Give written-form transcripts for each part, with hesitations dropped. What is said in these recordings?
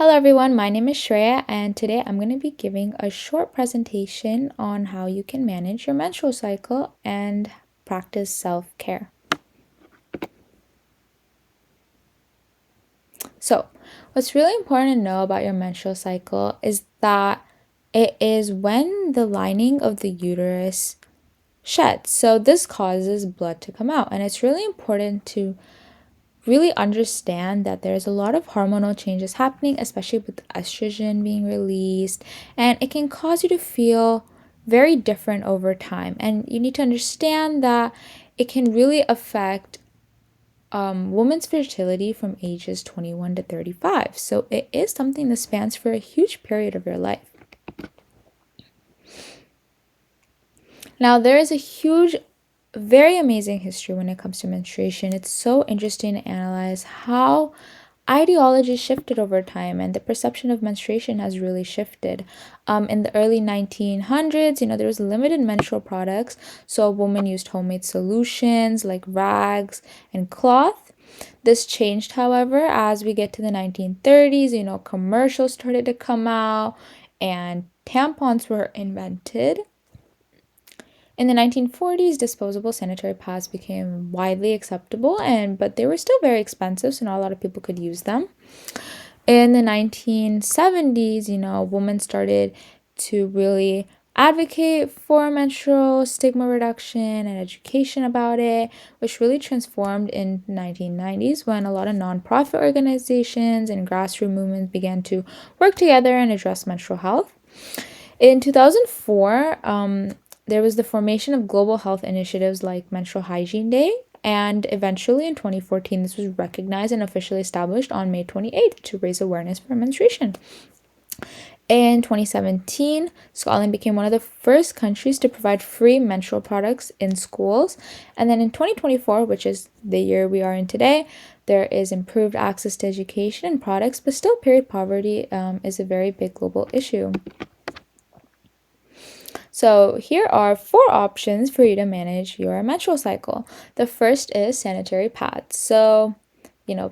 Hello everyone, my name is Shreya and today I'm going to be giving a short presentation on how you can manage your menstrual cycle and practice self-care. So, what's really important to know about your menstrual cycle is that it is when the lining of the uterus sheds. So this causes blood to come out, and it's really important to really understand that there's a lot of hormonal changes happening, especially with estrogen being released, and it can cause you to feel very different over time. And you need to understand that it can really affect women's fertility from ages 21 to 35. So it is something that spans for a huge period of your life. Now, there is a huge, very amazing history when it comes to menstruation. It's so interesting to analyze how ideology shifted over time and the perception of menstruation has really shifted. In the early 1900s, there was limited menstrual products, so a woman used homemade solutions like rags and cloth. This changed, however, as we get to the 1930s. Commercials started to come out and tampons were invented. In the 1940s, disposable sanitary pads became widely acceptable, but they were still very expensive, so not a lot of people could use them. In the 1970s, women started to really advocate for menstrual stigma reduction and education about it, which really transformed in the 1990s when a lot of nonprofit organizations and grassroots movements began to work together and address menstrual health. In 2004, there was the formation of global health initiatives like Menstrual Hygiene Day, and eventually in 2014, this was recognized and officially established on May 28th to raise awareness for menstruation. In 2017, Scotland became one of the first countries to provide free menstrual products in schools. And then in 2024, which is the year we are in today, there is improved access to education and products, but still period poverty is a very big global issue. So here are 4 options for you to manage your menstrual cycle. The first is sanitary pads. So,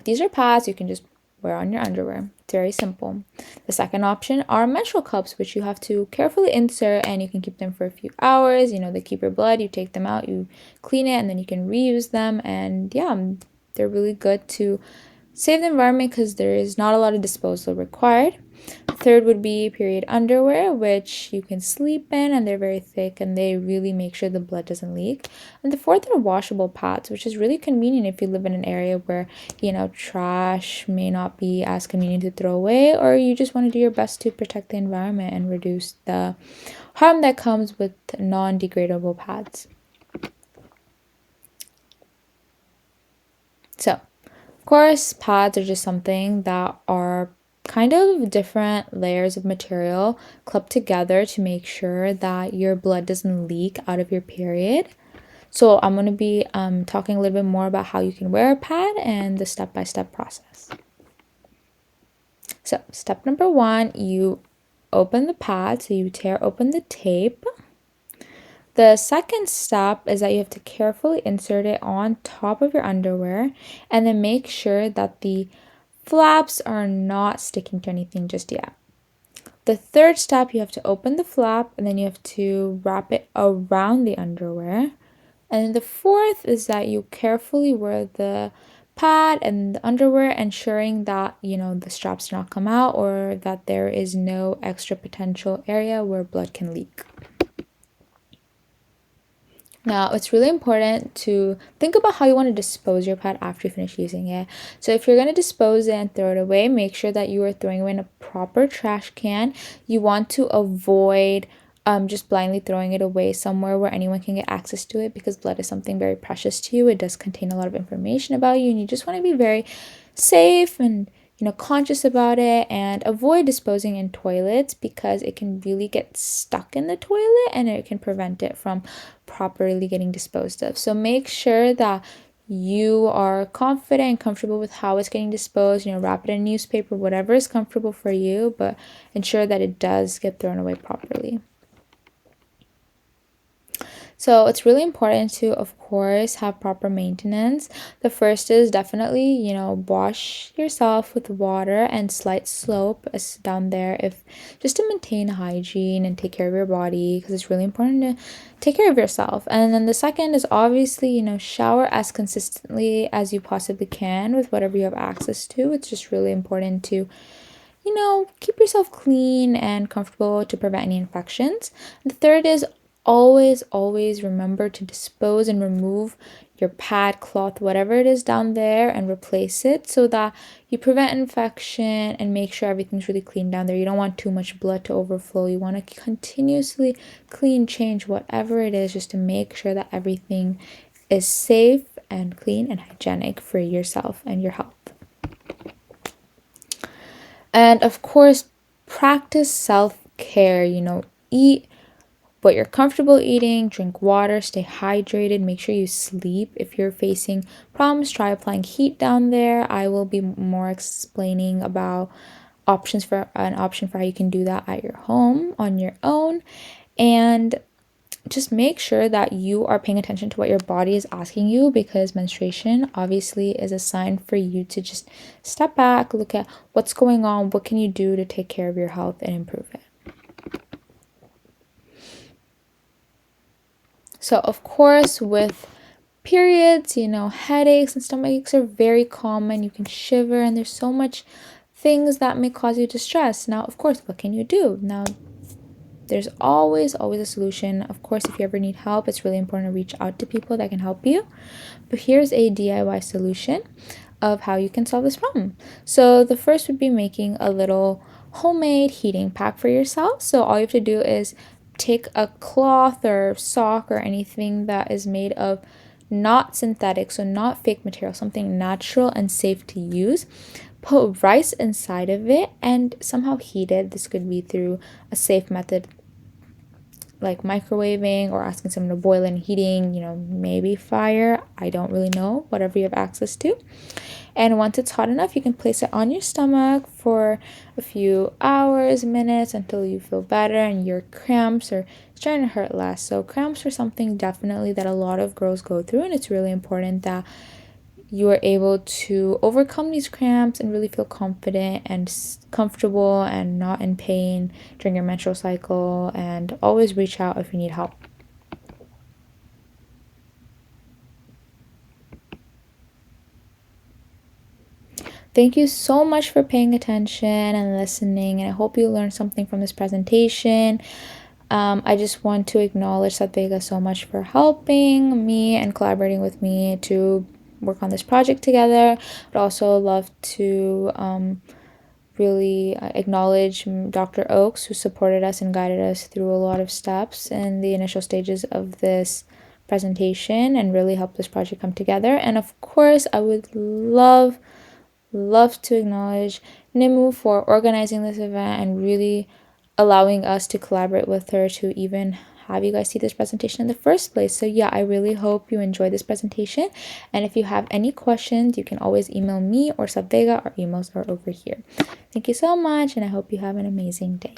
these are pads you can just wear on your underwear. It's very simple. The second option are menstrual cups, which you have to carefully insert and you can keep them for a few hours. They keep your blood, you take them out, you clean it, and then you can reuse them. And yeah, they're really good to save the environment because there is not a lot of disposal required. Third would be period underwear, which you can sleep in, and they're very thick and they really make sure the blood doesn't leak. And the fourth are washable pads, which is really convenient if you live in an area where, trash may not be as convenient to throw away, or you just want to do your best to protect the environment and reduce the harm that comes with non-degradable pads. So, of course, pads are just something that are kind of different layers of material clubbed together to make sure that your blood doesn't leak out of your period. So I'm going to be talking a little bit more about how you can wear a pad and the step-by-step process. So step number 1, you open the pad, so you tear open the tape. The second step is that you have to carefully insert it on top of your underwear and then make sure that the flaps are not sticking to anything just yet. The third step, you have to open the flap and then you have to wrap it around the underwear. And the fourth is that you carefully wear the pad and the underwear, ensuring that, the straps do not come out or that there is no extra potential area where blood can leak. Now, it's really important to think about how you want to dispose your pad after you finish using it. So if you're going to dispose it and throw it away, make sure that you are throwing it in a proper trash can. You want to avoid just blindly throwing it away somewhere where anyone can get access to it, because blood is something very precious to you. It does contain a lot of information about you, and you just want to be very safe and conscious about it, and avoid disposing in toilets because it can really get stuck in the toilet and it can prevent it from properly getting disposed of. So make sure that you are confident and comfortable with how it's getting disposed. Wrap it in newspaper, whatever is comfortable for you, but ensure that it does get thrown away properly. So it's really important to, of course, have proper maintenance. The first is definitely, wash yourself with water and slight slope as down there, if just to maintain hygiene and take care of your body, because it's really important to take care of yourself. And then the second is obviously, shower as consistently as you possibly can with whatever you have access to. It's just really important to keep yourself clean and comfortable to prevent any infections. The third is always remember to dispose and remove your pad, cloth, whatever it is down there, and replace it so that you prevent infection and make sure everything's really clean down there. You don't want too much blood to overflow. You want to continuously clean, change whatever it is, just to make sure that everything is safe and clean and hygienic for yourself and your health. And of course, practice self-care, eat what you're comfortable eating, drink water, stay hydrated, make sure you sleep. If you're facing problems, try applying heat down there. I will be more explaining about option for how you can do that at your home on your own. And just make sure that you are paying attention to what your body is asking you, because menstruation obviously is a sign for you to just step back, look at what's going on, what can you do to take care of your health and improve it. So of course, with periods, headaches and stomach aches are very common. You can shiver, and there's so much things that may cause you distress. Now, of course, what can you do? Now, there's always a solution. Of course, if you ever need help, it's really important to reach out to people that can help you. But here's a DIY solution of how you can solve this problem. So the first would be making a little homemade heating pack for yourself. So all you have to do is take a cloth or sock or anything that is made of not synthetic, so not fake material, something natural and safe to use. Put rice inside of it and somehow heat it. This could be through a safe method like microwaving or asking someone to boil and heating, maybe fire. I don't really know, whatever you have access to. And once it's hot enough, you can place it on your stomach for a few hours, minutes, until you feel better and your cramps are starting to hurt less. So cramps are something definitely that a lot of girls go through, and it's really important that you are able to overcome these cramps and really feel confident and comfortable and not in pain during your menstrual cycle. And always reach out if you need help. Thank you so much for paying attention and listening, and I hope you learned something from this presentation. I just want to acknowledge Sathvega so much for helping me and collaborating with me to work on this project together. I'd also love to really acknowledge Dr. Oakes, who supported us and guided us through a lot of steps in the initial stages of this presentation and really helped this project come together. And of course, I would love to acknowledge Nimu for organizing this event and really allowing us to collaborate with her to even have you guys see this presentation in the first place. So yeah, I really hope you enjoyed this presentation. And if you have any questions, you can always email me or Sathvega. Our emails are over here. Thank you so much, and I hope you have an amazing day.